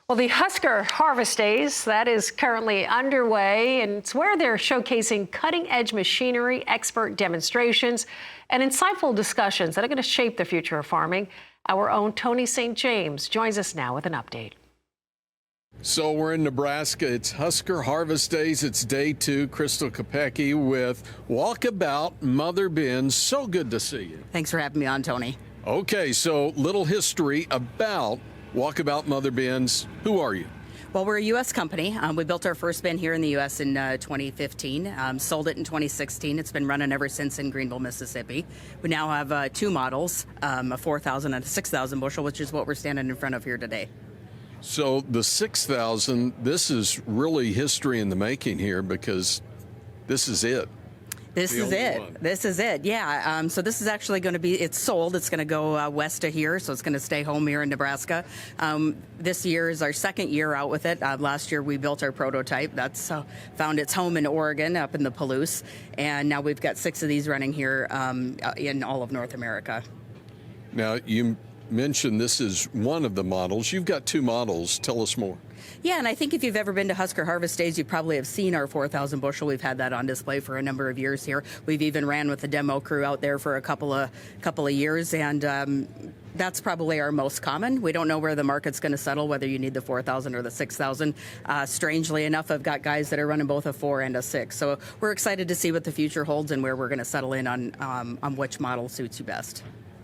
Well, the Husker Harvest Days, that is currently underway, and it's where they're showcasing cutting-edge machinery, expert demonstrations, and insightful discussions that are going to shape the future of farming. Our own Tony St. James joins us now with an update. So we're in Nebraska. It's Husker Harvest Days. It's day 2. Crystal Kopecky with Walkabout MotherBins. So good to see you. Thanks for having me on, Tony. Okay, so little history about Walkabout MotherBins. Who are you? Well, we're a U.S. company. We built our first bin here in the U.S. in 2015, sold it in 2016. It's been running ever since in Greenville, Mississippi. We now have 2 models, a 4,000 and a 6,000 bushel, which is what we're standing in front of here today. So the 6,000, this is really history in the making here because this is it. This is it. This is it. Yeah. So this is actually going to be, it's sold. It's going to go west of here. So it's going to stay home here in Nebraska. This year is our second year out with it. Last year we built our prototype. That's found its home in Oregon up in the Palouse. And now we've got 6 of these running here in all of North America. Now, you mentioned this is one of the models. You've got 2 models. Tell us more. Yeah, and I think if you've ever been to Husker Harvest Days, you probably have seen our 4,000 bushel. We've had that on display for a number of years here. We've even ran with the demo crew out there for a couple of years, and that's probably our most common. We don't know where the market's going to settle, whether you need the 4,000 or the 6,000. Strangely enough, I've got guys that are running both a 4 and a 6. So we're excited to see what the future holds and where we're going to settle in on which model suits you best.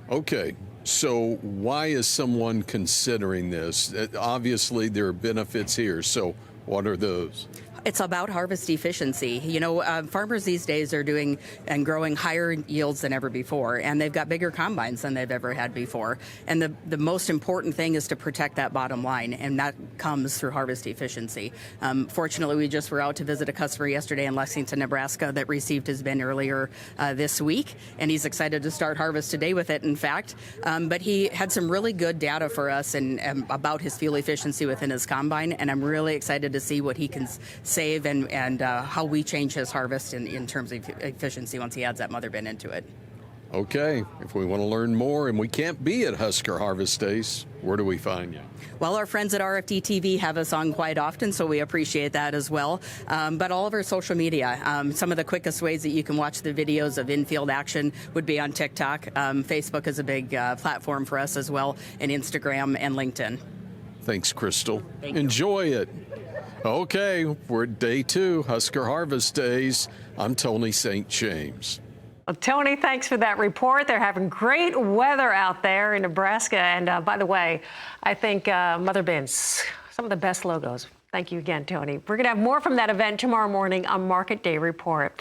Okay. So why is someone considering this? Obviously, there are benefits here. So what are those? It's about harvest efficiency. You know, farmers these days are doing and growing higher yields than ever before, and they've got bigger combines than they've ever had before. And the most important thing is to protect that bottom line, and that comes through harvest efficiency. Fortunately, we just were out to visit a customer yesterday in Lexington, Nebraska that received his bin earlier this week, and he's excited to start harvest today with it, in fact. But he had some really good data for us and about his fuel efficiency within his combine, and I'm really excited to see what he can save and how we change his harvest in terms of efficiency once he adds that mother bin into it. Okay, if we want to learn more and we can't be at Husker Harvest Days, where do we find you? Well, our friends at RFDTV have us on quite often, so we appreciate that as well. But all of our social media, some of the quickest ways that you can watch the videos of in-field action would be on TikTok. Facebook is a big platform for us as well, and Instagram and LinkedIn. Thanks, Crystal. Thank you. Enjoy it. Okay, we're at day 2, Husker Harvest Days. I'm Tony St. James. Well, Tony, thanks for that report. They're having great weather out there in Nebraska. And by the way, I think MotherBins, some of the best logos. Thank you again, Tony. We're going to have more from that event tomorrow morning on Market Day Report.